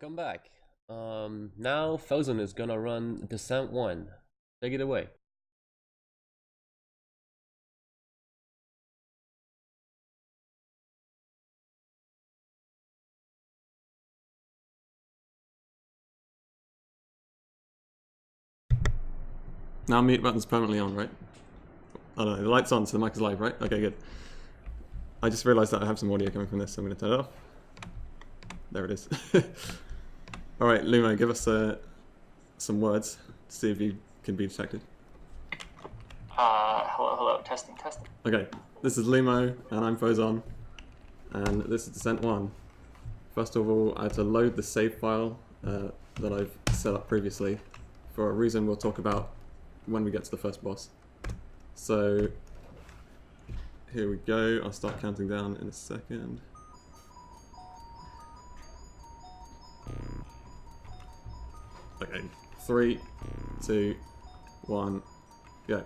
Welcome back. Now Phozon is gonna run Descent 1. Take it away. Now mute button's permanently on, right? Oh no, the light's on, so the mic is live, right? Okay, good. I just realised that I have some audio coming from this, so I'm going to turn it off. There it is. Alright, Lumo, give us some words to see if you can be detected. Hello, testing. Okay, this is Lumo, and I'm Phozon, and this is Descent 1. First of all, I had to load the save file that I've set up previously for a reason we'll talk about when we get to the first boss. So, here we go. I'll start counting down in a second. Okay, 3, 2, 1, go.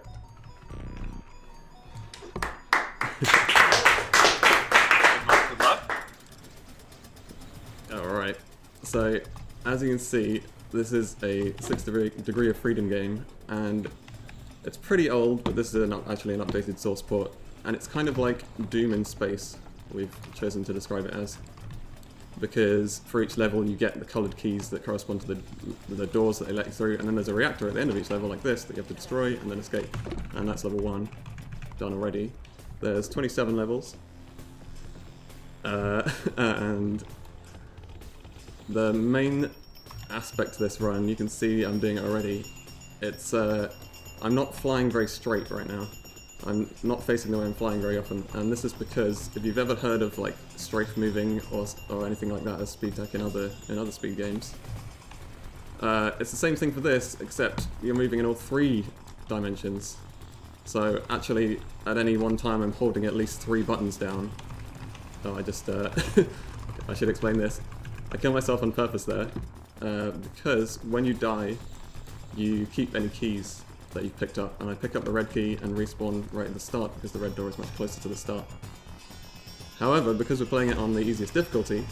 Good luck. Alright, so as you can see, this is a 6th degree of freedom game, and it's pretty old, but this is actually an updated source port, and it's kind of like Doom in space, we've chosen to describe it as, because for each level you get the coloured keys that correspond to the doors that they let you through, and then there's a reactor at the end of each level like this that you have to destroy and then escape, and that's level 1, done already. There's 27 levels, and the main aspect to this run, you can see I'm doing it already, it's I'm not flying very straight right now. I'm not facing the way I'm flying very often, and this is because if you've ever heard of like strafe moving or anything like that as speed tech in other speed games, it's the same thing for this, except you're moving in all 3 dimensions. So actually, at any one time, I'm holding at least 3 buttons down. Oh, I just I should explain this. I kill myself on purpose there, because when you die, you keep any keys that you've picked up, and I pick up the red key and respawn right at the start because the red door is much closer to the start. However, because we're playing it on the easiest difficulty,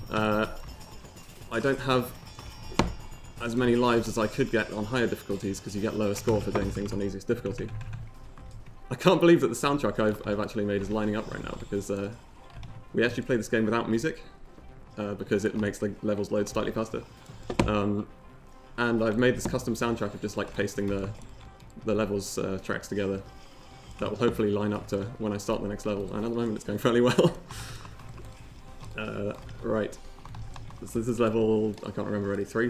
I don't have as many lives as I could get on higher difficulties because you get lower score for doing things on easiest difficulty. I can't believe that the soundtrack I've actually made is lining up right now, because we actually play this game without music because it makes the levels load slightly faster. And I've made this custom soundtrack of just like pasting the levels tracks together that will hopefully line up to when I start the next level, and at the moment it's going fairly well. Right, so this is level, I can't remember already, 3,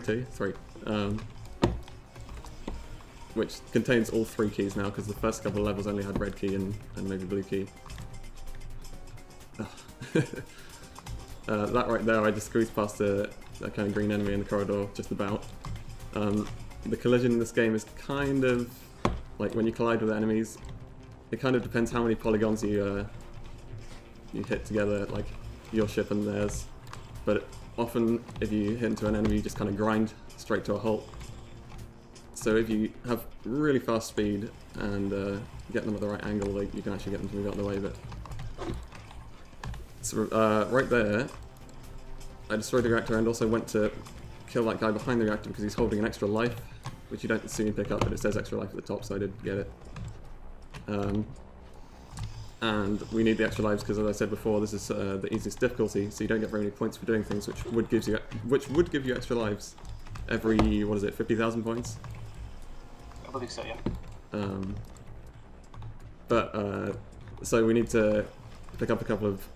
which contains all 3 keys now, because the first couple of levels only had red key and maybe blue key. That right there, I just squeezed past a kind of green enemy in the corridor, just about. The collision in this game is kind of like when you collide with enemies, it kind of depends how many polygons you hit together, like your ship and theirs, but often if you hit into an enemy you just kind of grind straight to a halt. So if you have really fast speed and get them at the right angle, like, you can actually get them to move out of the way a bit. So right there, I destroyed the reactor and also went to kill that guy behind the reactor because he's holding an extra life, which you don't see me pick up, but it says extra life at the top, so I did get it. And we need the extra lives because, as I said before, this is the easiest difficulty, so you don't get very many points for doing things, which would give you extra lives every, what is it, 50,000 points? I believe so, yeah. So we need to pick up a couple of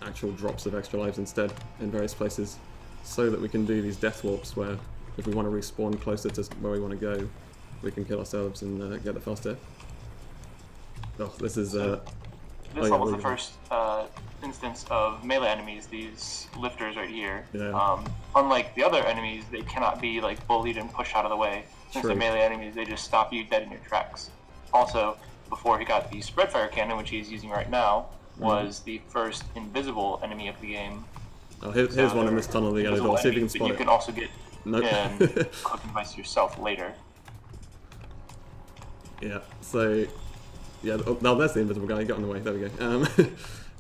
actual drops of extra lives instead in various places, so that we can do these death warps where if we want to respawn closer to where we want to go, we can kill ourselves and get the fast death. Oh, this is this level's the first instance of melee enemies, these lifters right here. Yeah. Unlike the other enemies, they cannot be like bullied and pushed out of the way. Since they're melee enemies, they just stop you dead in your tracks. Also, before he got the spreadfire cannon, which he's using right now, was the first invisible enemy of the game. Oh, here's one in this tunnel, the yellow door. See if you can spot it. You can also get Nope. cooking device yourself later. Yeah, so, yeah, oh, now there's the invisible guy, he got in the way, there we go.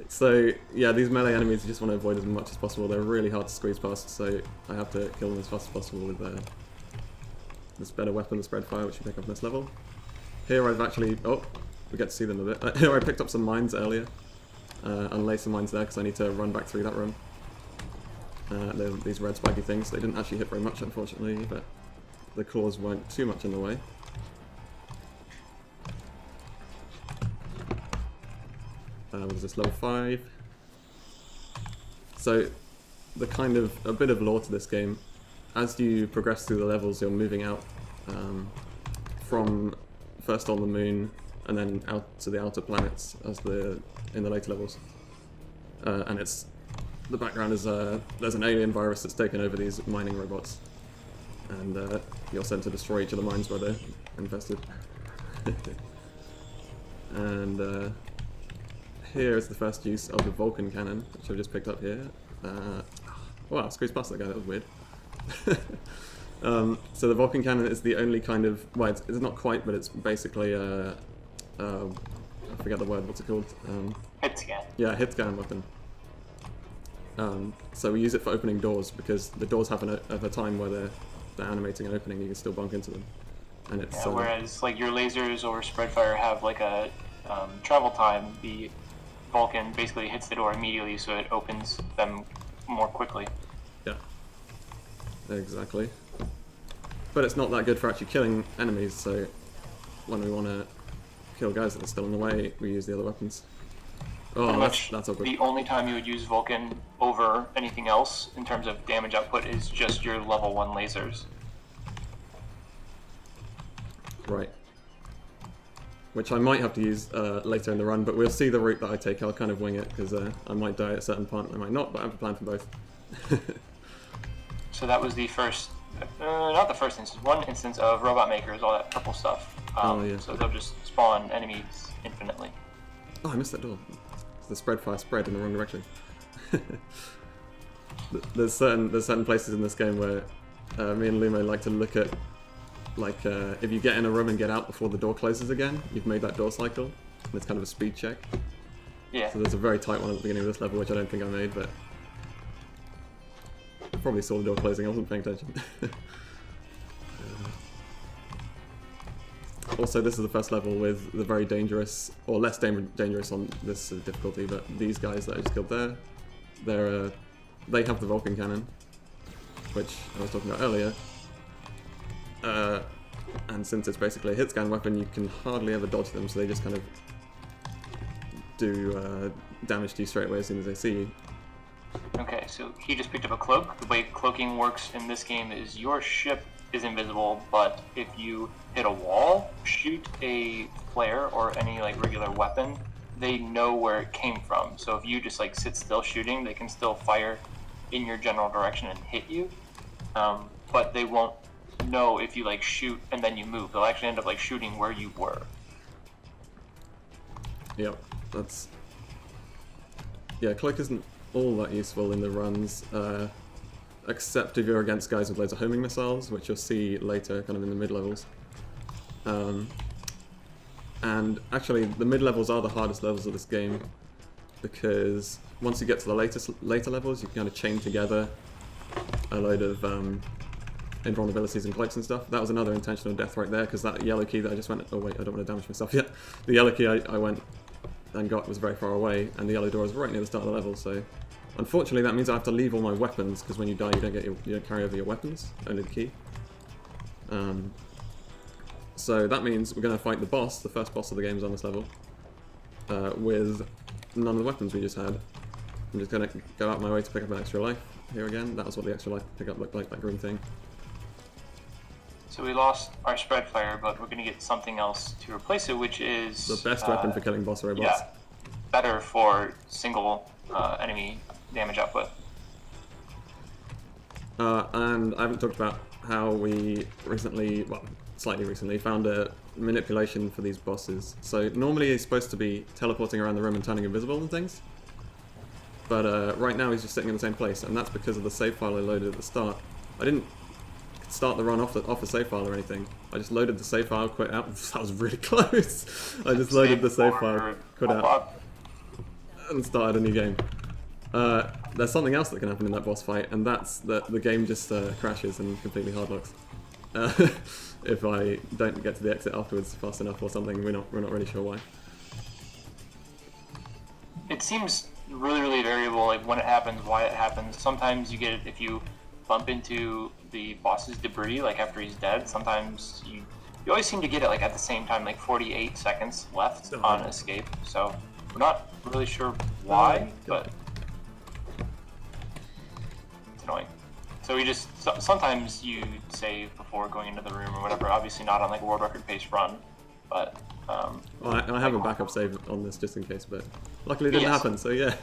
So yeah, these melee enemies you just want to avoid as much as possible. They're really hard to squeeze past, so I have to kill them as fast as possible with this better weapon, the spread fire, which you pick up in this level. Here I've actually... Oh, we get to see them a bit. Here I picked up some mines earlier. Unlaced some mines there because I need to run back through that room. They're these red spiky things. They didn't actually hit very much, unfortunately, but the claws weren't too much in the way. What is this, level 5? So, a bit of lore to this game. As you progress through the levels, you're moving out from first on the moon and then out to the outer planets in the later levels. And the background is there's an alien virus that's taken over these mining robots, and you're sent to destroy each of the mines where they're infested. And here is the first use of the Vulcan cannon, which I've just picked up here. Wow, I squeezed past that guy, that was weird. So the Vulcan cannon is the only kind of... Well, it's not quite, but it's basically I forget the word, what's it called? Hit scan. Yeah, hit scan weapon. So we use it for opening doors, because the doors have a time where they're animating and opening, you can still bump into them. And it's, whereas like your lasers or spread fire have like a travel time, the Vulcan basically hits the door immediately, so it opens them more quickly. Yeah, exactly. But it's not that good for actually killing enemies, so when we want to kill guys that are still in the way, we use the other weapons. Oh, that's awkward. The only time you would use Vulcan over anything else in terms of damage output is just your level 1 lasers. Right. Which I might have to use later in the run, but we'll see the route that I take. I'll kind of wing it, because I might die at a certain point, I might not, but I have a plan for both. So that was the first, not the first instance, one instance of robot makers, all that purple stuff. Yeah. So they'll just spawn enemies infinitely. Oh, I missed that door. The spread fire spread in the wrong direction. There's certain places in this game where me and Lume like to look at, like, if you get in a room and get out before the door closes again, you've made that door cycle, and it's kind of a speed check. Yeah. So there's a very tight one at the beginning of this level, which I don't think I made, but I probably saw the door closing, I wasn't paying attention. Also, this is the first level with the very dangerous, or less dangerous on this difficulty, but these guys that I just killed there, they have the Vulcan cannon, which I was talking about earlier. And since it's basically a hit scan weapon, you can hardly ever dodge them, so they just kind of do damage to you straight away as soon as they see you. Okay, so he just picked up a cloak. The way cloaking works in this game is your ship is invisible, but if you hit a wall, shoot a flare or any like regular weapon, they know where it came from. So if you just like sit still shooting, they can still fire in your general direction and hit you, but they won't know if you like shoot and then you move. They'll actually end up like shooting where you were. Yep, yeah, cloak isn't all that useful in the runs, except if you're against guys with loads of homing missiles, which you'll see later, kind of in the mid-levels. And actually, the mid-levels are the hardest levels of this game, because once you get to the later levels, you can kind of chain together a load of invulnerabilities and cloaks and stuff. That was another intentional death right there, because that yellow key that I just went... Oh wait, I don't want to damage myself yet. The yellow key I went and got was very far away, and the yellow door is right near the start of the level, so... Unfortunately, that means I have to leave all my weapons, because when you die, you don't carry over your weapons, only the key. So that means we're going to fight the boss, the first boss of the games on this level, with none of the weapons we just had. I'm just going to go out my way to pick up an extra life here again. That was what the extra life pickup looked like, that green thing. So we lost our spread fire, but we're going to get something else to replace it, which is... the best weapon for killing boss robots. Yeah, better for single enemy damage output. And I haven't talked about how we recently, well, slightly recently, found a manipulation for these bosses. So normally he's supposed to be teleporting around the room and turning invisible and things. But right now he's just sitting in the same place, and that's because of the save file I loaded at the start. I didn't start the run off the save file or anything. I just loaded the save file, quit out. That was really close. I just loaded the save file, quit out. and started a new game. There's something else that can happen in that boss fight, and that's that the game just crashes and completely hardlocks. If I don't get to the exit afterwards fast enough or something, we're not really sure why. It seems really variable, like when it happens, why it happens. Sometimes you get it if you bump into the boss's debris, like after he's dead. Sometimes you always seem to get it like at the same time, like 48 seconds left on escape. So we're not really sure why, but it's annoying. So we just sometimes you save before going into the room or whatever. Obviously not on like a world record pace run, but. Well, I have a backup save on this just in case, but luckily it didn't happen, so yeah.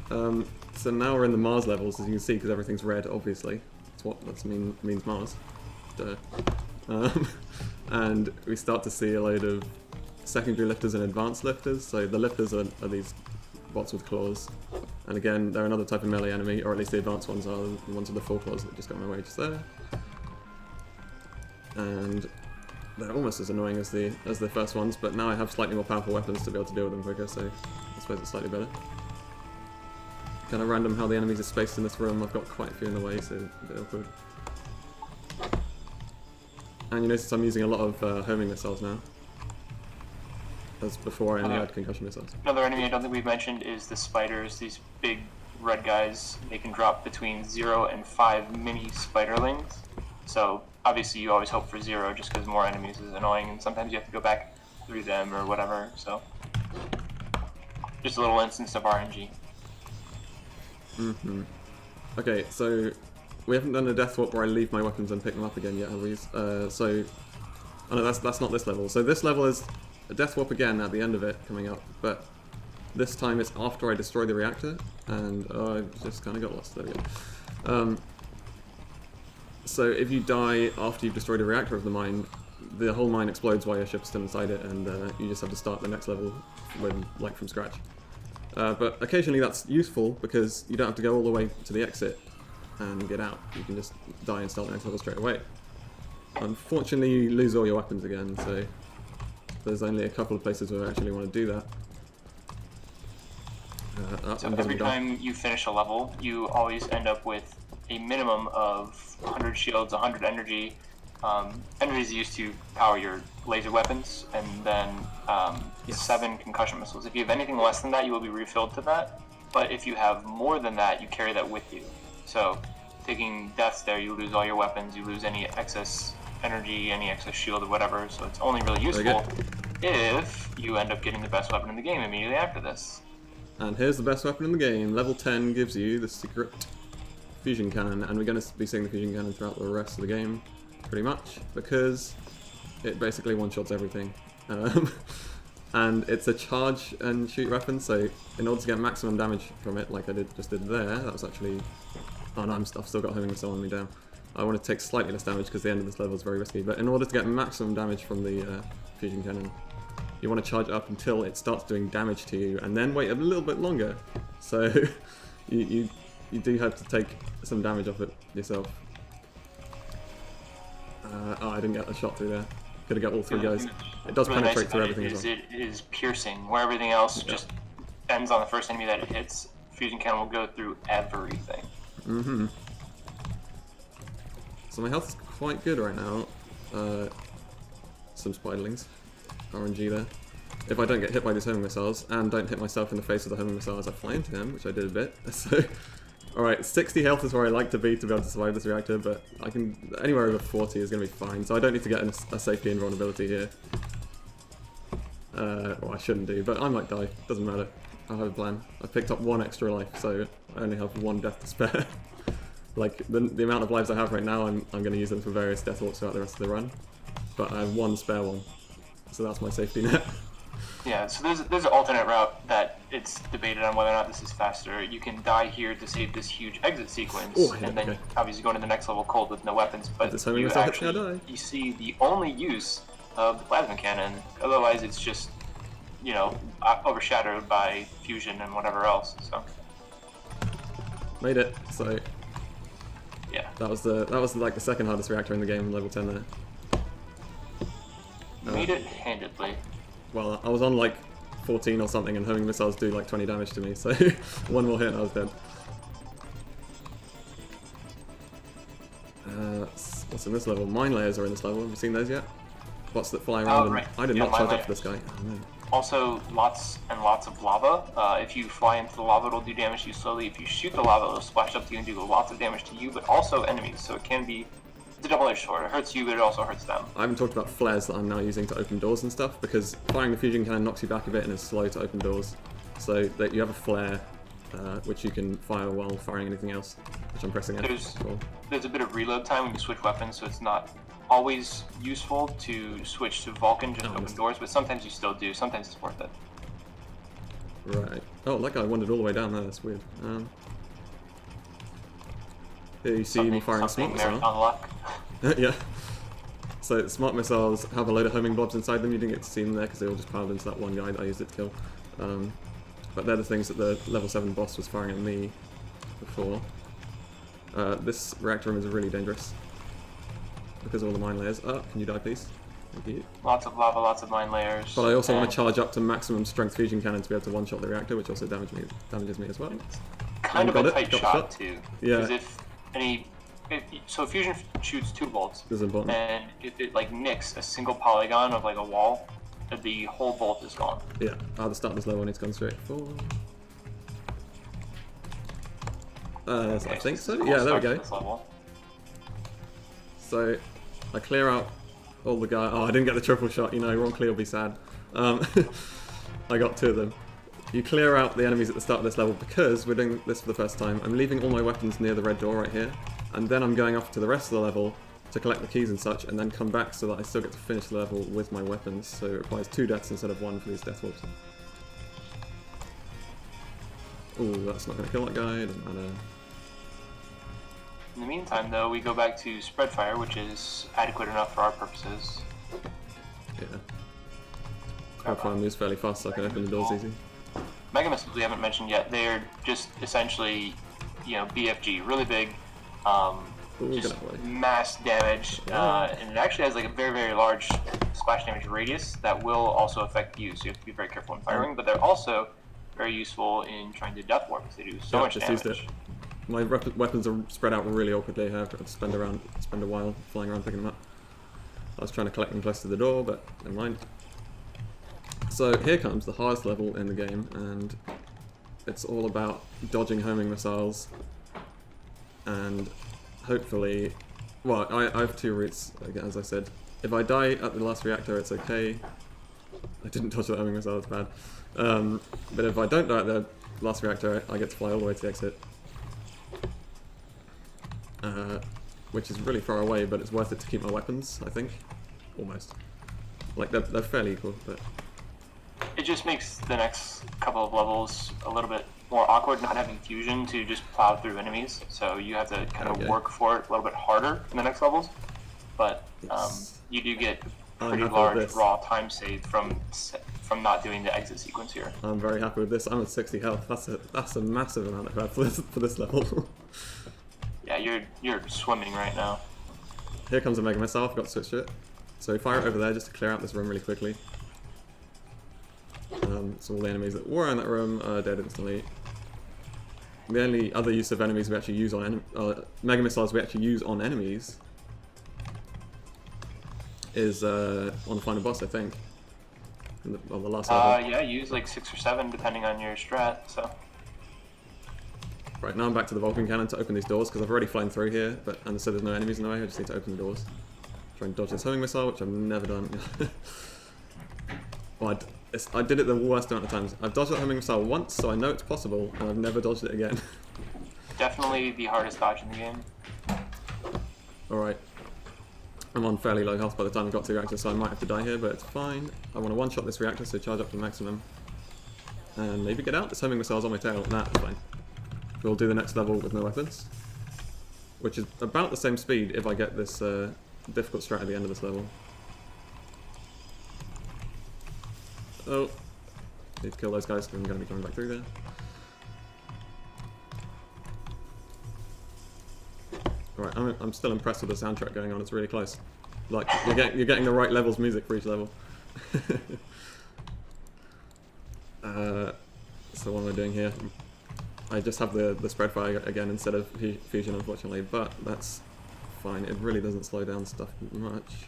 So now we're in the Mars levels, as you can see, because everything's red, obviously. That's what that means Mars. Duh. And we start to see a load of secondary lifters and advanced lifters. So the lifters are these bots with claws. And again, they're another type of melee enemy, or at least the advanced ones are the ones with the full claws that just got in my way just there. And they're almost as annoying as the first ones, but now I have slightly more powerful weapons to be able to deal with them quicker, so I suppose it's slightly better. Kind of random how the enemies are spaced in this room. I've got quite a few in the way, so a bit awkward. And you notice I'm using a lot of homing missiles now. As before I only had concussion missiles. Another enemy I don't think we've mentioned is the spiders, these big red guys. They can drop between 0 and 5 mini spiderlings. So obviously you always hope for 0 just because more enemies is annoying, and sometimes you have to go back through them or whatever, so just a little instance of RNG. Okay, so we haven't done a death swap where I leave my weapons and pick them up again yet, have we? Oh no, that's not this level. So this level is a death swap again at the end of it coming up, but this time it's after I destroy the reactor, and I just kind of got lost. There we go. So if you die after you've destroyed a reactor of the mine, the whole mine explodes while your ship's still inside it, and you just have to start the next level from scratch. But occasionally that's useful because you don't have to go all the way to the exit and get out. You can just die and start the next level straight away. Unfortunately, you lose all your weapons again, so there's only a couple of places where I actually want to do that. So every time you finish a level, you always end up with a minimum of 100 shields, 100 energy. Energy is used to power your laser weapons, and then 7 concussion missiles. If you have anything less than that, you will be refilled to that. But if you have more than that, you carry that with you. So taking deaths there, you lose all your weapons, you lose any excess energy, any excess shield or whatever. So it's only really useful if you end up getting the best weapon in the game immediately after this. And here's the best weapon in the game. Level 10 gives you the secret fusion cannon, and we're going to be seeing the fusion cannon throughout the rest of the game, pretty much, because it basically one-shots everything. And it's a charge and shoot weapon, so in order to get maximum damage from it, like I just did there, that was actually... Oh no, I've still got homing missile on me down. I want to take slightly less damage because the end of this level is very risky, but in order to get maximum damage from the fusion cannon, you want to charge up until it starts doing damage to you, and then wait a little bit longer. So you do have to take some damage off it yourself. Oh, I didn't get a shot through there. Could have got all 3 guys. It does really penetrate nice through everything as well. It is piercing, where everything else just ends on the first enemy that it hits. Fusion cannon will go through everything. So my health is quite good right now. Some spiderlings. RNG there. If I don't get hit by these homing missiles, and don't hit myself in the face with the homing missile as I fly into him, which I did a bit. So, alright, 60 health is where I like to be able to survive this reactor, but I can anywhere over 40 is going to be fine, so I don't need to get a safety invulnerability here. Well, I shouldn't do, but I might die. Doesn't matter. I have a plan. I picked up 1 extra life, so I only have 1 death to spare. Like, the amount of lives I have right now, I'm going to use them for various death walks throughout the rest of the run. But I have 1 spare one, so that's my safety net. Yeah, so there's an alternate route that it's debated on whether or not this is faster. You can die here to save this huge exit sequence, and then obviously go into the next level cold with no weapons. But you see the only use of the plasma cannon. Otherwise, it's just, you know, overshadowed by fusion and whatever else. So made it. So yeah, that was like the second hardest reactor in the game, level 10 there. Made it handedly. Well, I was on like 14 or something, and homing missiles do like 20 damage to me, so one more hit and I was dead. What's in this level? Mine layers are in this level. Have you seen those yet? Bots that fly around. Right. I did not charge up for this guy. Oh, no. Also, lots and lots of lava. If you fly into the lava, it'll do damage to you slowly. If you shoot the lava, it'll splash up to you and do lots of damage to you, but also enemies. So it can be it's a double-edged sword. It hurts you, but it also hurts them. I haven't talked about flares that I'm now using to open doors and stuff, because firing the fusion cannon knocks you back a bit and is slow to open doors. So that you have a flare, which you can fire while firing anything else, which I'm pressing F for. There's a bit of reload time when you switch weapons, so it's not always useful to switch to Vulcan just to open doors, but sometimes you still do. Sometimes it's worth it. Right. Oh, that guy wandered all the way down there. That's weird. Here you see me firing smart missile. Yeah. So smart missiles have a load of homing blobs inside them. You didn't get to see them there because they all just piled into that one guy that I used it to kill. But they're the things that the level 7 boss was firing at me before. This reactor room is really dangerous because of all the mine layers. Can you die, please? Thank you. Lots of lava, lots of mine layers. But I also want to charge up to maximum strength fusion cannon to be able to one-shot the reactor, which also damages me as well. It's kind of a tight shot too. Yeah. Because so fusion shoots 2 bolts, This is important. and if it like nicks a single polygon of like a wall, the whole bolt is gone. Yeah, at the start of this level, I need to go straight forward. I think so. Yeah, there we go. So I clear out all the guys. Oh, I didn't get the triple shot. You know, wrong clear will be sad. I got 2 of them. You clear out the enemies at the start of this level because we're doing this for the first time. I'm leaving all my weapons near the red door right here, and then I'm going off to the rest of the level to collect the keys and such, and then come back so that I still get to finish the level with my weapons. So it requires 2 deaths instead of 1 for these death wolves. Ooh, that's not going to kill that guy. Doesn't matter. In the meantime, though, we go back to spread fire, which is adequate enough for our purposes. Yeah. Spread fire moves fairly fast, so I can open the doors easy. Mega missiles we haven't mentioned yet. They're just essentially, BFG, really big, just mass damage, and it actually has like a very, very large splash damage radius that will also affect you. So you have to be very careful when firing. But they're also very useful in trying to death warp because they do so much damage. My weapons are spread out really awkwardly. I've got to spend a while flying around picking them up. I was trying to collect them close to the door, but never mind. So here comes the hardest level in the game, and it's all about dodging homing missiles, and hopefully, well, I have 2 routes, as I said. If I die at the last reactor, it's okay. I didn't dodge the homing missile, it's bad. But if I don't die at the last reactor, I get to fly all the way to the exit. Which is really far away, but it's worth it to keep my weapons, I think. Almost. Like, they're fairly equal, but... It just makes the next couple of levels a little bit more awkward, not having fusion to just plow through enemies. So you have to kind of work for it a little bit harder in the next levels. But you do get pretty large raw time saved from not doing the exit sequence here. I'm very happy with this. I'm at 60 health. That's a massive amount of health for this level. Yeah, you're swimming right now. Here comes a mega missile. I forgot to switch to it. So fire it over there just to clear out this room really quickly. So all the enemies that were in that room are dead instantly. The only other use of enemies we actually use on mega missiles we actually use on enemies is on the final boss, I think. On the last level. Yeah, use like 6 or 7 depending on your strat. So. Right, now I'm back to the Vulcan cannon to open these doors because I've already flown through here, and so there's no enemies in the way. I just need to open the doors. Try and dodge this homing missile, which I've never done. Well, I did it the worst amount of times. I've dodged that homing missile once, so I know it's possible, and I've never dodged it again. Definitely the hardest dodge in the game. Alright. I'm on fairly low health by the time I got to the reactor, so I might have to die here, but it's fine. I want to one-shot this reactor, so charge up to maximum. And maybe get out. This homing missile's on my tail. Nah, it's fine. We'll do the next level with no weapons. Which is about the same speed if I get this difficult strat at the end of this level. Oh. Need to kill those guys because I'm going to be coming back through there. Alright, I'm still impressed with the soundtrack going on, it's really close. Like, you're getting the right levels music for each level. So what am I doing here? I just have the spread fire again instead of fusion, unfortunately, but that's fine. It really doesn't slow down stuff much.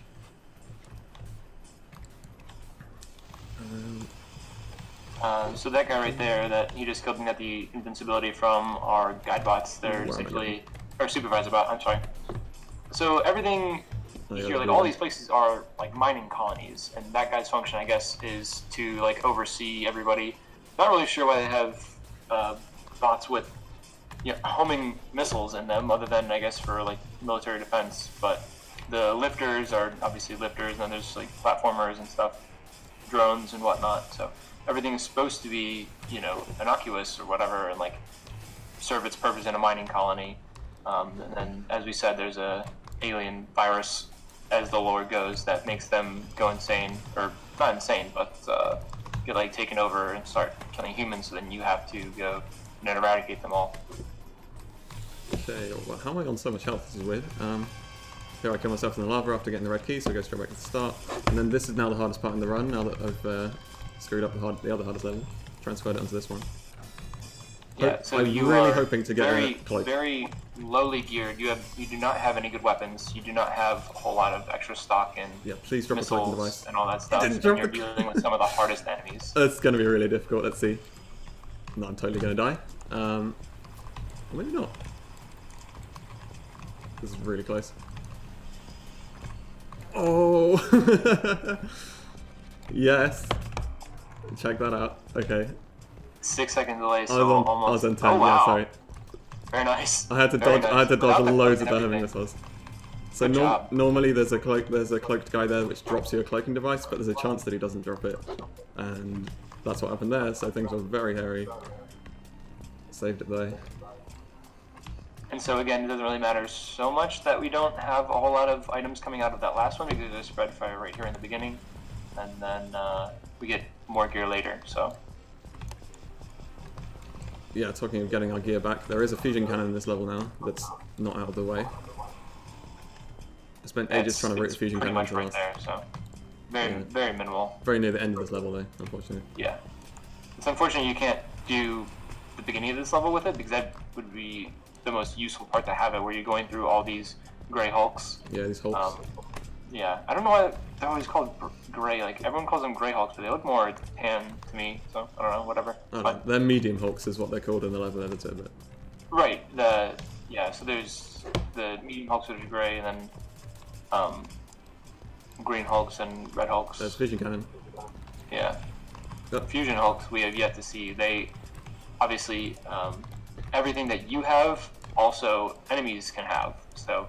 So that guy right there, that he just killed and got the invincibility from our guide bots. They're essentially, or supervisor bot. I'm sorry. So everything here, like all these places are like mining colonies, and that guy's function, I guess, is to like oversee everybody. Not really sure why they have bots with homing missiles in them, other than I guess for like military defense. But the lifters are obviously lifters, and then there's like platformers and stuff, drones and whatnot. So everything's supposed to be innocuous or whatever, and like serve its purpose in a mining colony. And then, as we said, there's a alien virus, as the lore goes, that makes them go insane, or not insane, but get like taken over and start killing humans. So then you have to go and eradicate them all. Okay, well, how am I on so much health? This is weird. Here I kill myself in the lava after getting the red key, so I go straight back to the start. And then this is now the hardest part in the run, now that I've screwed up the other hardest level. Transferred it onto this one. Yeah, so I'm you really are hoping to get a cloak. very lowly geared. You do not have any good weapons. You do not have a whole lot of extra stock and please drop a cloaking missiles device. and all that stuff. And you're dealing with some of the hardest enemies. It's going to be really difficult. Let's see. No, I'm totally going to die. Maybe not. This is really close. Oh! Yes. Check that out. Okay. 6 second delay, so I almost. was on 10. Oh, wow. Yeah, sorry. Very nice. I had to Very dodge. nice. I had to dodge Without the loads of cloak the and heavy everything. missiles. So Good job. normally there's a cloaked guy there which drops you a cloaking device, but there's a chance that he doesn't drop it, and that's what happened there. So things were very hairy. Saved it though. And so again, it doesn't really matter so much that we don't have a whole lot of items coming out of that last one, because there's a spread fire right here in the beginning, and then we get more gear later. So Yeah, talking of getting our gear back, there is a fusion cannon in this level now that's not out of the way. I spent ages trying to route a fusion pretty cannon much to right last. there. So very minimal. Very near the end of this level though, unfortunately. Yeah, it's unfortunate you can't do the beginning of this level with it, because that would be the most useful part to have it, where you're going through all these gray hulks. Yeah, these hulks. Yeah, I don't know why they're always called gray. Like everyone calls them gray hulks, but they look more tan to me. So I don't know, whatever. They're medium hulks is what they're called in the level editor, but Right. So there's the medium hulks, which are gray, and then green hulks and red hulks. there's fusion cannon. Yeah. Yep. Fusion hulks we have yet to see. They obviously everything that you have, also enemies can have. So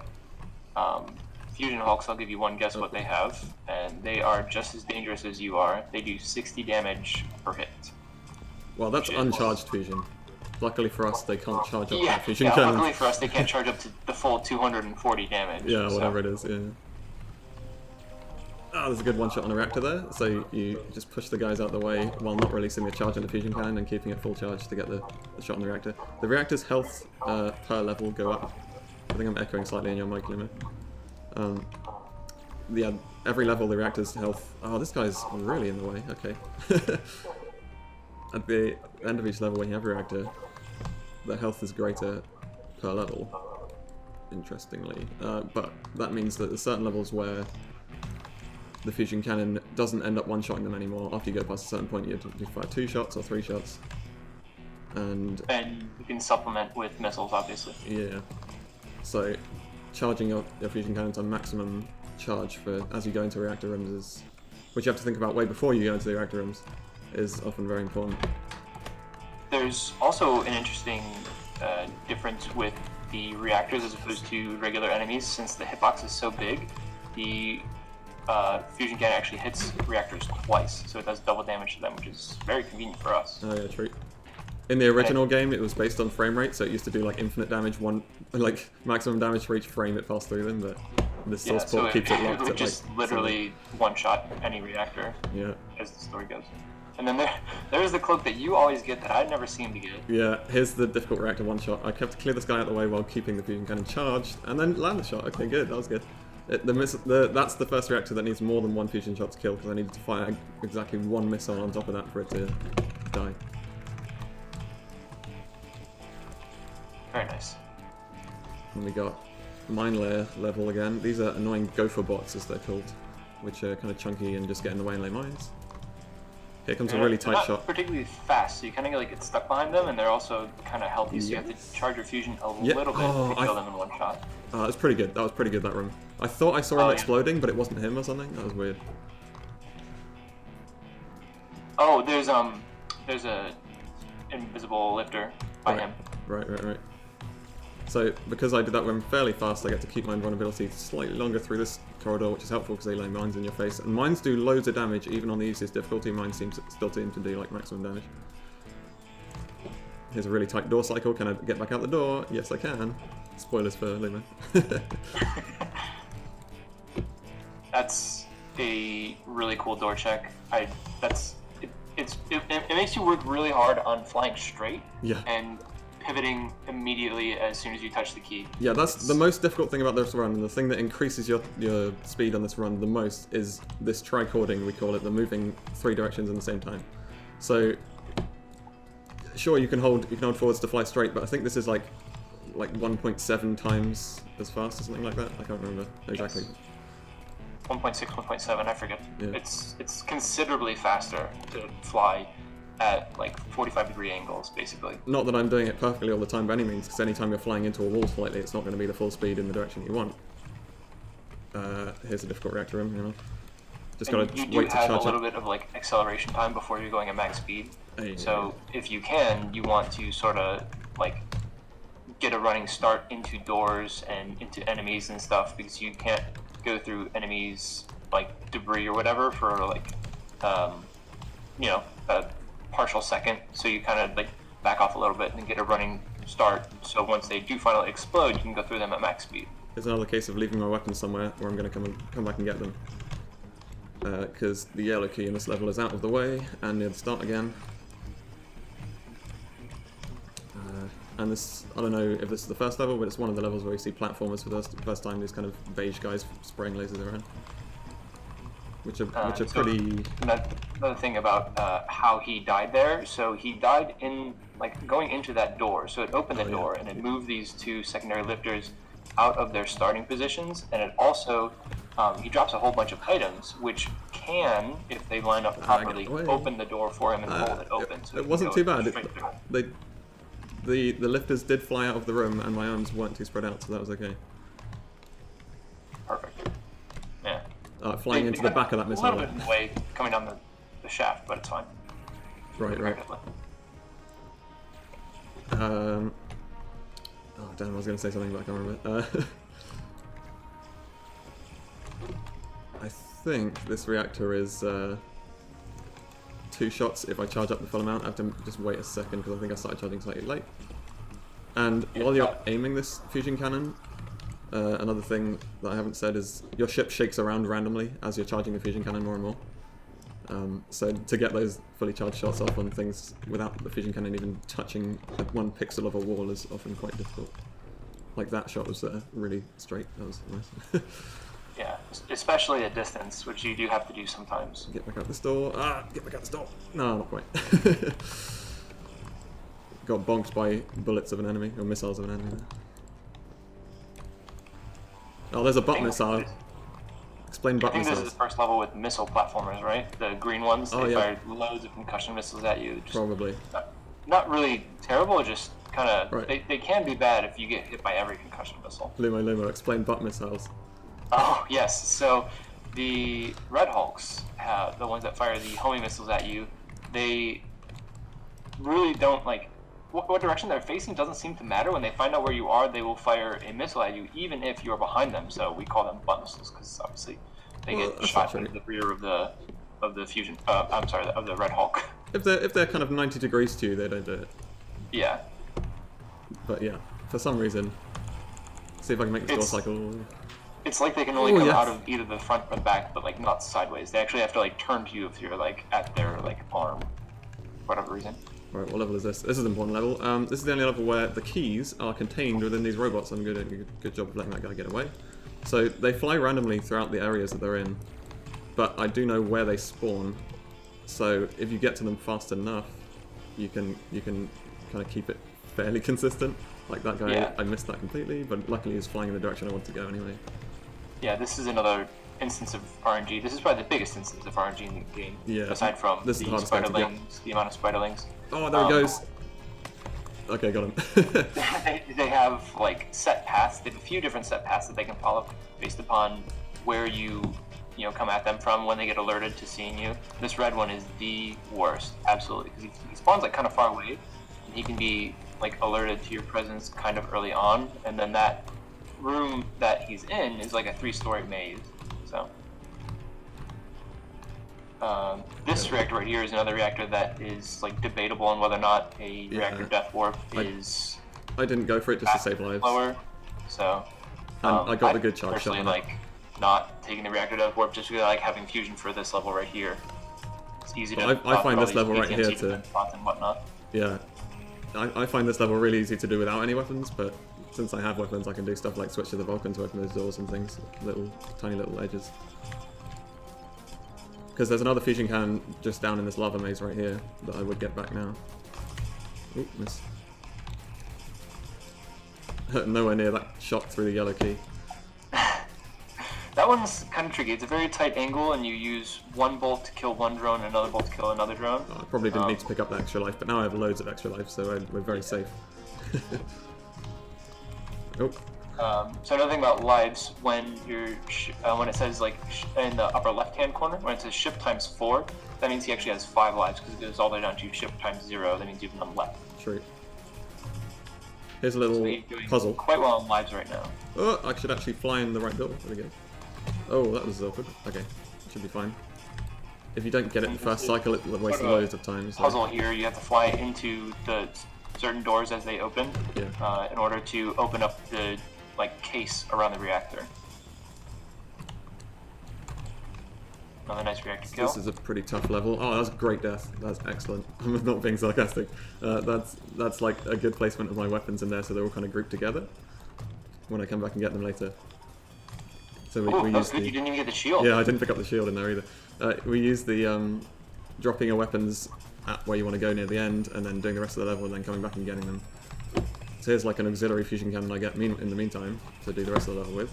fusion hulks, I'll give you one guess what they have, and they are just as dangerous as you are. They do 60 damage per hit. Well, that's uncharged fusion. Luckily for us, they can't charge up that fusion yeah. cannon. Luckily for us, they can't charge up to the full 240 damage. Yeah, so. whatever it is, yeah. Oh, there's a good one-shot on a reactor there. So you just push the guys out the way while not releasing the charge on the fusion cannon and keeping it full charge to get the shot on the reactor. The reactor's health per level go up. I think I'm echoing slightly in your mic, Luma. Yeah, every level the reactor's health... Oh, this guy's really in the way, okay. At the end of each level when you have a reactor, the health is greater per level, interestingly. But that means that there's certain levels where the fusion cannon doesn't end up one-shotting them anymore. After you go past a certain point, you have to fire 2 shots or 3 shots. And you can supplement with missiles, obviously. yeah. So charging your fusion cannon to maximum charge for as you go into reactor rooms is, which you have to think about way before you go into the reactor rooms, is often very important. There's also an interesting difference with the reactors as opposed to regular enemies. Since the hitbox is so big, the fusion cannon actually hits reactors twice, so it does double damage to them, which is very convenient for us. Oh yeah, true. In the original game, it was based on frame rate, so it used to do like infinite damage, like maximum damage for each frame it passed through them, but this source port keeps it locked would at just like literally one-shot any reactor, as the story goes. And then there's the cloak that you always get that I never seem to get. Yeah, here's the difficult reactor one-shot. I kept to clear this guy out of the way while keeping the fusion cannon charged, and then land the shot. Okay, good, that was good. That's the first reactor that needs more than 1 fusion shot to kill, because I needed to fire exactly 1 missile on top of that for it to die. Very nice. And we got mine layer level again. These are annoying gopher bots, as they're called, which are kind of chunky and just get in the way and lay mines. Here comes a really They're tight not shot. particularly fast, so you kind of like get stuck behind them, and they're also kind of healthy, so you have to charge your fusion a little bit to kill them in one shot. That was pretty good. That was pretty good, that room. I thought I saw him exploding, but it wasn't him or something. That was weird. Oh, there's a invisible lifter by him. Right. So, because I did that one fairly fast, I get to keep my invulnerability slightly longer through this corridor, which is helpful because they lay mines in your face. And mines do loads of damage, even on the easiest difficulty. Mine still seem to do like maximum damage. Here's a really tight door cycle. Can I get back out the door? Yes, I can. Spoilers for Luma. That's a really cool door check. It makes you work really hard on flying straight. Yeah. And pivoting immediately as soon as you touch the key. Yeah, that's the most difficult thing about this run. The thing that increases your speed on this run the most is this tricording, we call it, the moving 3 directions in the same time. So, sure, you can hold forwards to fly straight, but I think this is like 1.7 times as fast or something like that. I can't remember exactly. Yes. 1.6, 1.7, I forget. Yeah. It's considerably faster to fly at like 45-degree angles, basically. Not that I'm doing it perfectly all the time by any means, because anytime you're flying into a wall slightly, it's not going to be the full speed in the direction you want. Here's a difficult reactor room, you know. Just gotta wait to charge up. You do have a little bit of like acceleration time before you're going at max speed. So if you can, you want to sort of like get a running start into doors and into enemies and stuff, because you can't go through enemies like debris or whatever for like you know, a partial second. So you kind of like back off a little bit and get a running start, so once they do finally explode, you can go through them at max speed. It's another case of leaving my weapons somewhere where I'm going to come back and get them. Because the yellow key in this level is out of the way, and near the start again. And this, I don't know if this is the first level, but it's one of the levels where you see platformers for the first time, these kind of beige guys spraying lasers around. Which are pretty... Another thing about how he died there, so he died in, like, going into that door, so it opened the door, and it moved these 2 secondary lifters out of their starting positions, and it also, he drops a whole bunch of items, which can, if they line up properly, open the door for him and hold it open. So it wasn't too bad. The lifters did fly out of the room, and my arms weren't too spread out, so that was okay. Perfect. Yeah. Flying into the back of that missile. A little bit in the way coming down the shaft, but it's fine. Right. Oh damn, I was going to say something, but I can't remember. I think this reactor is 2 shots if I charge up the full amount. I have to just wait a second because I think I started charging slightly late. And while you're aiming this fusion cannon, another thing that I haven't said is your ship shakes around randomly as you're charging the fusion cannon more and more. So to get those fully charged shots off on things without the fusion cannon even touching 1 pixel of a wall is often quite difficult. Like that shot was really straight. That was nice. Yeah, especially at distance, which you do have to do sometimes. Get back out this door. Get back out this door. No, not quite. Got bonked by bullets of an enemy, or missiles of an enemy there. Oh, there's a butt missile. Explain butt missiles. I think this is the first level with missile platformers, right? The green ones, they fire loads of concussion missiles at you. Probably. Not really terrible, just kind of... They can be bad if you get hit by every concussion missile. Lumo, explain butt missiles. Oh, yes. So the Red Hulks, the ones that fire the homing missiles at you, they really don't, like... What direction they're facing doesn't seem to matter. When they find out where you are, they will fire a missile at you, even if you're behind them. So we call them butt missiles because obviously they get shot into the rear of the fusion. I'm sorry, of the Red Hulk. If they're kind of 90 degrees to you, they don't do it. Yeah. But yeah, for some reason, see if I can make this door cycle. It's like they can only come out of either the front or the back, but like not sideways. They actually have to like turn to you if you're like at their like arm, for whatever reason. Right, what level is this? This is an important level. This is the only level where the keys are contained within these robots. I'm doing a good job of letting that guy get away. So they fly randomly throughout the areas that they're in, but I do know where they spawn. So if you get to them fast enough, you can kind of keep it fairly consistent. Like that guy, Yeah. I missed that completely, but luckily he was flying in the direction I wanted to go anyway. Yeah, this is another instance of RNG. This is probably the biggest instance of RNG in the game. Yeah. Aside from This is the the hardest guy to get. spiderlings, the amount of spiderlings. Oh, there he goes. Okay, got him. They have like set paths. They have a few different set paths that they can follow based upon where you come at them from when they get alerted to seeing you. This red one is the worst, absolutely, because he spawns like kind of far away, and he can be like alerted to your presence kind of early on, and then that room that he's in is like a 3-story maze. So this reactor right here is another reactor that is like debatable on whether or not a reactor death warp is. I didn't go for it just to save lives. Lower, so And I got the good charge shot personally on like not taking the reactor death warp just because I like having fusion for this level right here. It's easy to. I find this level right here to. And whatnot. Yeah, I find this level really easy to do without any weapons, but since I have weapons, I can do stuff like switch to the Vulcan to open those doors and things, tiny little edges. Because there's another fusion cannon just down in this lava maze right here that I would get back now. Oop, miss. Nowhere near that shot through the yellow key. That one's kind of tricky. It's a very tight angle, and you use one bolt to kill one drone and another bolt to kill another drone. I probably didn't need to pick up the extra life, but now I have loads of extra life, so we're very safe. Oh. So another thing about lives, when you're when it says like in the upper left-hand corner, when it says ship times 4, that means he actually has 5 lives because it goes all the way down to ship times 0. That means you have none left. True. Here's a little So you're doing puzzle. quite well on lives right now. Oh, I should actually fly in the right door. There we go. Oh, that was awkward. Okay, should be fine. If you don't get it in the first cycle, it will waste loads of time. So. Puzzle here, you have to fly into the certain doors as they open in order to open up the case around the reactor. Another nice reactor kill. This is a pretty tough level. Oh, that's a great death. That's excellent. I'm not being sarcastic. That's like a good placement of my weapons in there, so they're all kind of grouped together when I come back and get them later. So we that's use good. You didn't even get the shield. Yeah, I didn't pick up the shield in there either. We use the dropping your weapons at where you want to go near the end, and then doing the rest of the level, and then coming back and getting them. So here's like an auxiliary fusion cannon I get in the meantime to do the rest of the level with.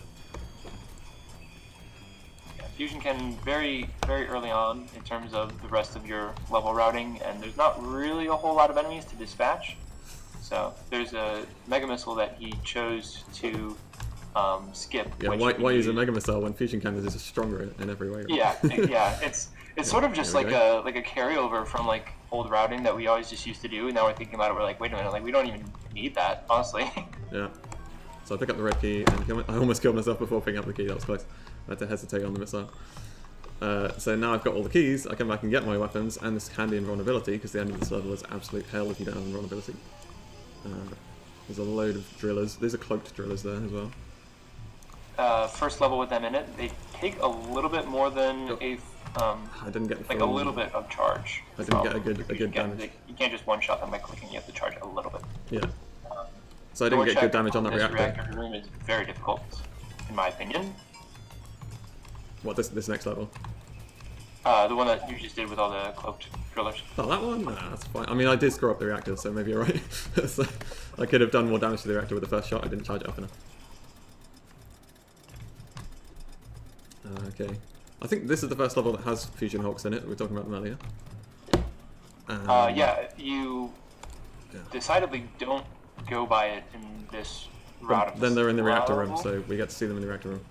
Yeah, fusion cannon very, very early on in terms of the rest of your level routing, and there's not really a whole lot of enemies to dispatch. So there's a mega missile that he chose to skip. Yeah, why use a mega missile when fusion cannons is stronger in every way? Right? Yeah. It's sort of just like a carryover from like old routing that we always just used to do, and now we're thinking about it. We're like, wait a minute, like we don't even need that, honestly. Yeah. So I pick up the red key, and I almost killed myself before picking up the key. That was close. I had to hesitate on the missile. So now I've got all the keys. I come back and get my weapons, and this handy invulnerability because the end of this level is absolute hell if you don't have invulnerability. There's a load of drillers. There's a cloaked drillers there as well. First level with them in it, they take a little bit more than I didn't get a little bit of charge. I didn't get a good damage. You can't just one-shot them by clicking. You have to charge a little bit. Yeah. So I didn't get good damage on that reactor. This reactor room is very difficult, in my opinion. What, this next level? The one that you just did with all the cloaked drillers. Oh, that one? Nah, that's fine. I mean, I did screw up the reactor, so maybe you're right. So I could have done more damage to the reactor with the first shot. I didn't charge it up enough. Okay. I think this is the first level that has Fusion Hulks in it. We were talking about them earlier. Yeah, you decidedly don't go by it in this route. Then they're in the reactor room, so we get to see them in the reactor room.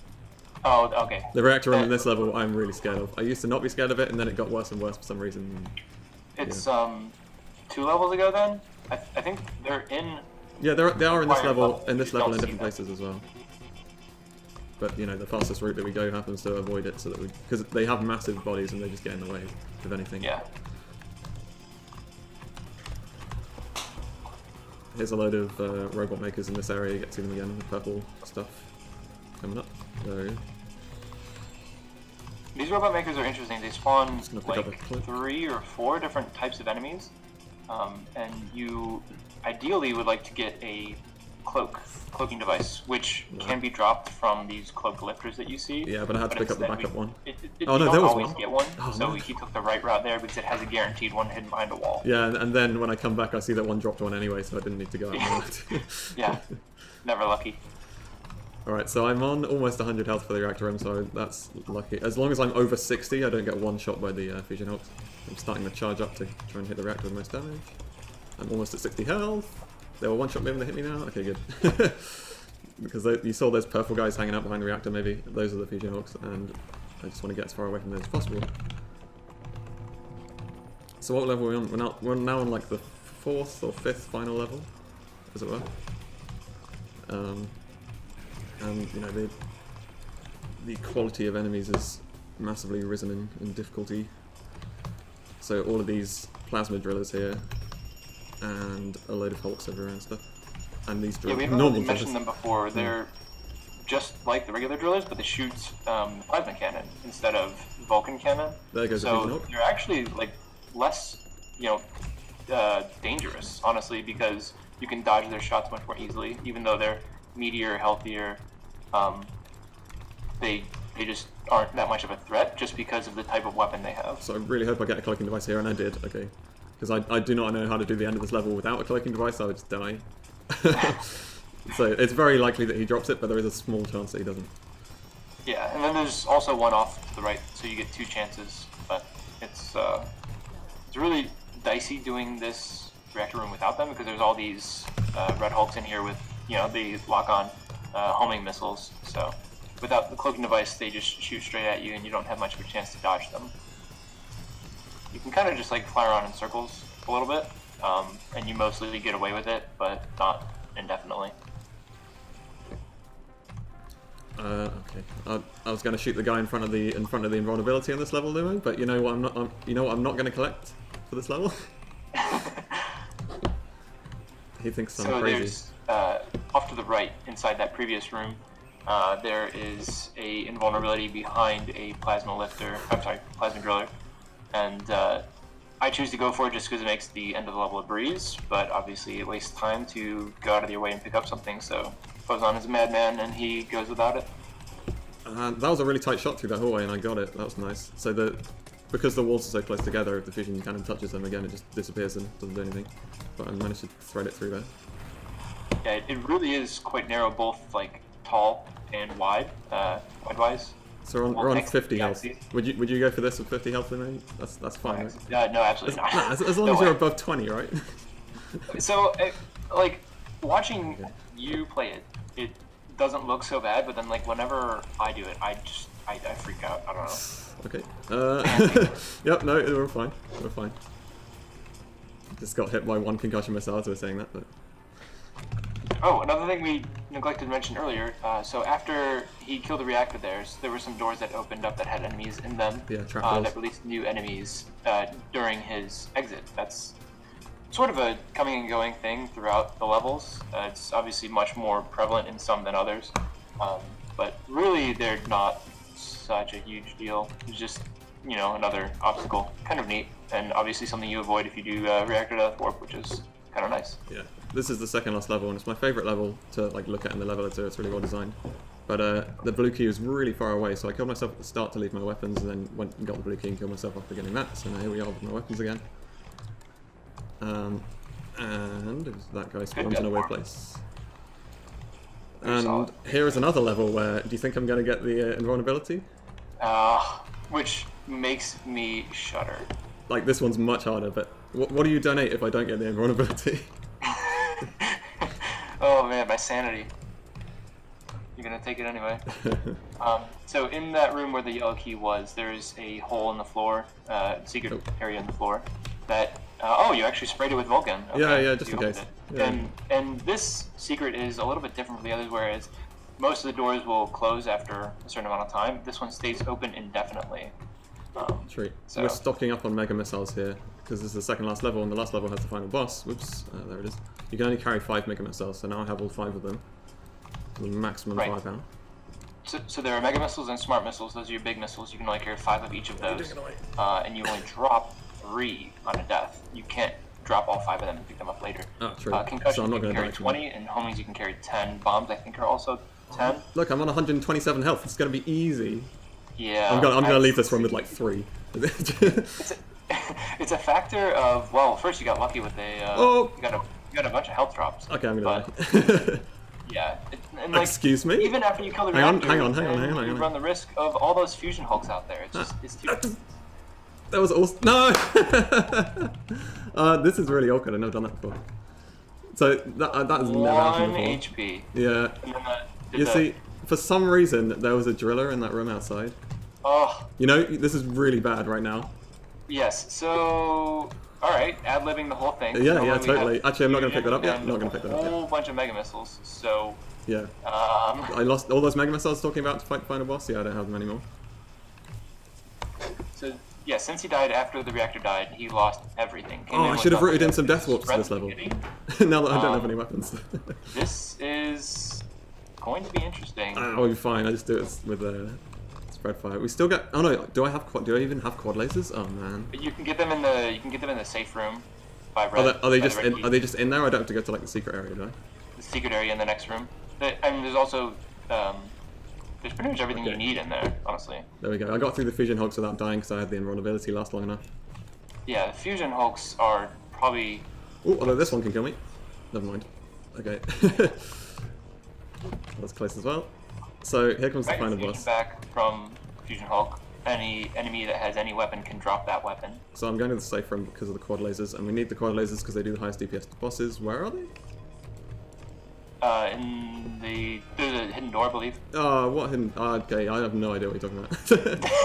Oh, okay. The reactor room in this level, I'm really scared of. I used to not be scared of it, and then it got worse and worse for some reason. It's 2 levels ago then. I think they're in. Yeah, they are in this level, in in different places as well. But you know, the fastest route that we go happens to avoid it, so that because they have massive bodies and they just get in the way of anything. Yeah. Here's a load of robot makers in this area. You get to see them again. The purple stuff coming up. So these robot makers are interesting. They spawn like 3 or 4 different types of enemies, and you ideally would like to get a cloaking device, which can be dropped from these cloak lifters that you see. Yeah, but I had to pick up the backup one. Oh no, there was always one. Get one. Oh, So man. he took the right route there because it has a guaranteed one hidden behind a wall. Yeah, and then when I come back, I see that one dropped one anyway, so I didn't need to go out. Yeah, never lucky. Alright, so I'm on almost 100 health for the reactor room, so that's lucky. As long as I'm over 60, I don't get one shot by the Phozon Hawks. I'm starting to charge up to try and hit the reactor with the most damage. I'm almost at 60 health. They were one-shot me when they hit me now? Okay, good. Because you saw those purple guys hanging out behind the reactor, maybe. Those are the Phozon Hawks, and I just want to get as far away from them as possible. So what level are we on? We're now on like the 4th or 5th final level, as it were. And you know, the quality of enemies has massively risen in difficulty. So all of these plasma drillers here, and a load of Hulks everywhere and stuff. And these we haven't really mentioned them before. They're just like the regular drillers, but they shoot plasma cannon instead of Vulcan cannon. There goes the Phozon Hawk. They're actually like less, dangerous, honestly, because you can dodge their shots much more easily. Even though they're meatier, healthier, they just aren't that much of a threat just because of the type of weapon they have. So I really hope I get a cloaking device here, and I did. Okay, because I do not know how to do the end of this level without a cloaking device. I would just die. So it's very likely that he drops it, but there is a small chance that he doesn't. Yeah, and then there's also one off to the right, so you get 2 chances. But it's really dicey doing this reactor room without them because there's all these red Hulks in here with the lock-on homing missiles. So without the cloaking device, they just shoot straight at you, and you don't have much of a chance to dodge them. You can kind of just like fly around in circles a little bit, and you mostly get away with it, but not indefinitely. Okay. I was going to shoot the guy in front of the invulnerability on this level, Lumo, but you know what? I'm not going to collect for this level. He thinks I'm crazy. There's off to the right, inside that previous room, there is a invulnerability behind a plasma lifter. I'm sorry, plasma driller, and I choose to go for it just because it makes the end of the level a breeze. But obviously, it wastes time to go out of your way and pick up something. So Phozon is a madman, and he goes without it. That was a really tight shot through that hallway, and I got it. That was nice. So because the walls are so close together, if the Phozon cannon touches them again, it just disappears and doesn't do anything. But I managed to thread it through there. Yeah, it really is quite narrow, both like tall and wide-wise. So we're on 50 health. Would you go for this with 50 health, Lumo? That's fine, right? No, absolutely not. As long as you're above 20, right? So, like, watching you play it, it doesn't look so bad, but then like whenever I do it, I freak out. I don't know. Okay. Yep. No, we're fine. We're fine. Just got hit by 1 concussion missile as we were saying that, but. Oh, another thing we neglected to mention earlier. So after he killed the reactor, there were some doors that opened up that had enemies in them. Yeah, trap that released new enemies during his exit. That's sort of a coming and going thing throughout the levels. It's obviously much more prevalent in some than others, but really they're not such a huge deal. It's just another obstacle. Kind of neat, and obviously something you avoid if you do reactor death warp, which is kind of nice. Yeah, this is the second last level, and it's my favorite level to like look at in the level editor. It's really well designed. But the blue key was really far away, so I killed myself at the start to leave my weapons, and then went and got the blue key and killed myself after getting that. So now here we are with my weapons again. And that guy spawns in a weird place. And here is another level where, do you think I'm going to get the invulnerability? Which makes me shudder. Like, this one's much harder, but what do you donate if I don't get the invulnerability? Oh man, my sanity. You're gonna take it anyway. So in that room where the yellow key was, there's a hole in the floor, secret area in the floor, that, oh, you actually sprayed it with Vulcan. Okay, yeah, just in case. Yeah. And this secret is a little bit different from the others, whereas most of the doors will close after a certain amount of time. This one stays open indefinitely. Sweet. So we're stocking up on mega missiles here, because this is the second last level, and the last level has the final boss. Whoops, there it is. You can only carry 5 mega missiles, so now I have all 5 of them. The maximum firepower. So there are mega missiles and smart missiles. Those are your big missiles. You can only carry 5 of each of those, and you only drop 3 on a death. You can't drop all 5 of them and pick them up later. Oh, true. Concussion, So I'm not you can going to carry die. 20, and homies you can carry 10. Bombs, I think, are also 10. Look, I'm on 127 health. It's going to be easy. Yeah. I'm gonna leave this one with like 3. It's a factor of, well, first you got lucky with a Oh. you got a bunch of health drops. Okay, I'm gonna but, die. Yeah. And like, Excuse me? even after you kill the Hang on, reactor, hang on. you run the risk of all those fusion hulks out there. It's just it's too. That was awesome. No! This is really awkward. I've never done that before. So that has never happened 1 before. HP. Yeah. And then You see, for some reason, there was a driller in that room outside. Oh. You know, this is really bad right now. Yes. So. All right, ad-libbing the whole thing. Yeah, Normally we totally. have Actually, I'm not gonna pick that up yet. and Not gonna pick that up A whole yet. bunch of mega missiles. So. Yeah. I lost all those mega missiles I was talking about to fight the final boss. Yeah, I don't have them anymore. So yeah, since he died after the reactor died, he lost everything. Oh, I should have rooted in some death warps to this level. Now that I don't have any weapons. This is going to be interesting. Oh, you're fine. I just do it with spread fire. We still get. Oh no, do I even have quad lasers? Oh man. But you can get them in the safe room by red. Are they by just the red in, key. are they just in there? I don't have to go to like the secret area, do I? The secret area in the next room. And there's also there's pretty much everything you need in there, honestly. There we go. I got through the fusion hulks without dying because I had the invulnerability last long enough. Yeah, the fusion hulks are probably. Oh, although this one can kill me. Never mind. Okay. That's close as well. So here comes the final boss. Back from fusion hulk. Any enemy that has any weapon can drop that weapon. So I'm going to the safe room because of the quad lasers, and we need the quad lasers because they do the highest DPS bosses. Where are they? There's a hidden door, I believe. Oh, what hidden? Okay, I have no idea what you're talking about.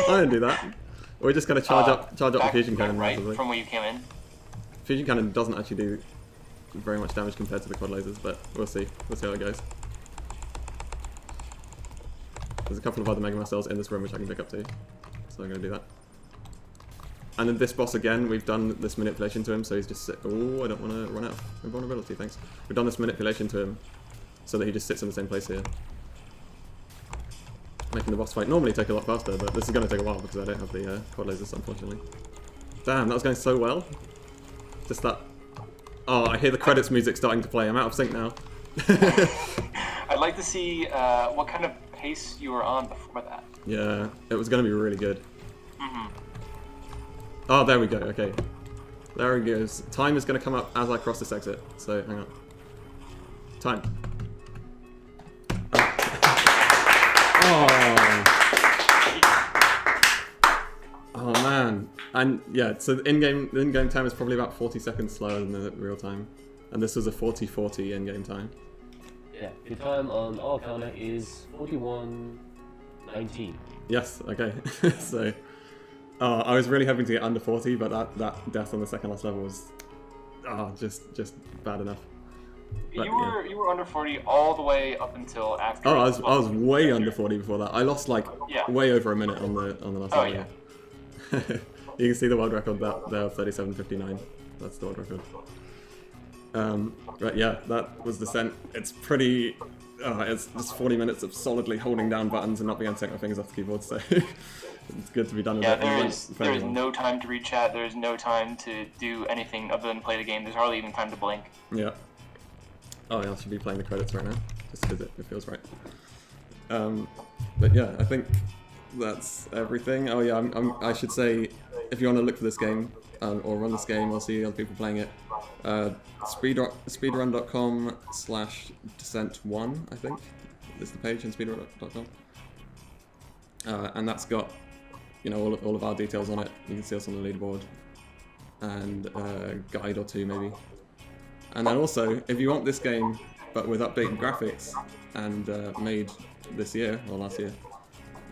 I don't do that. We're just going to charge up the fusion cannon right massively. from where you came in. Fusion cannon doesn't actually do very much damage compared to the quad lasers, but we'll see. We'll see how it goes. There's a couple of other Mega Man cells in this room which I can pick up too, so I'm going to do that. And then this boss again, we've done this manipulation to him, so he's just oh, I don't want to run out of invulnerability, thanks. We've done this manipulation to him, so that he just sits in the same place here. Making the boss fight normally take a lot faster, but this is going to take a while because I don't have the quad lasers, unfortunately. Damn, that was going so well. Just that. Oh, I hear the credits music starting to play. I'm out of sync now. I'd like to see what kind of pace you were on before that. Yeah, it was going to be really good. Oh, there we go. Okay. There he goes. Time is going to come up as I cross this exit. So, hang on. Time. Oh. Oh, man. And, yeah, so the in-game time is probably about 40 seconds slower than the real time. And this was a 40-40 in-game time. Yeah, the time on our counter is 41:19. Yes, okay. So, I was really hoping to get under 40, but that death on the second last level was just bad enough. But, You were under 40 all the way up until after. Oh, I was way under 40 before that. I lost like way over a minute on the last level. Yeah. You can see the world record there, 37:59. That's the world record. But yeah, that was Descent. It's pretty. It's just 40 minutes of solidly holding down buttons and not being able to take my fingers off the keyboard. So it's good to be done with it. There is no time to read chat. There is no time to do anything other than play the game. There's hardly even time to blink. Yeah. Oh yeah, I should be playing the credits right now, just because it feels right. But yeah, I think that's everything. Oh yeah, I should say, if you want to look for this game, or run this game, or see other people playing it, speedrun.com/descent1, I think, is the page on speedrun.com. And that's got, you know, all of our details on it. You can see us on the leaderboard, and a guide or two maybe. And then also, if you want this game, but with updated graphics, and made this year, or last year.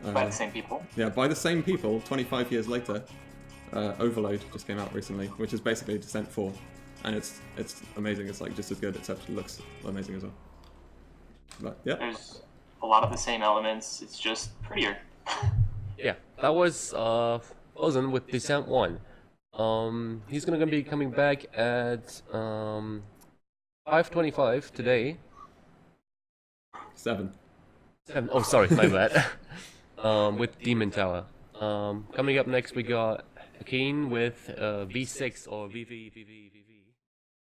By the same people? Yeah, by the same people, 25 years later, Overload just came out recently, which is basically Descent 4. And it's amazing, it's like just as good, except it looks amazing as well. But yeah. There's a lot of the same elements, it's just prettier. Yeah, that was Phozon with Descent 1. He's gonna be coming back at 5:25 today. 7. Oh, sorry, my bad. With Demon Tower. Coming up next, we got Keen with V6 or VV.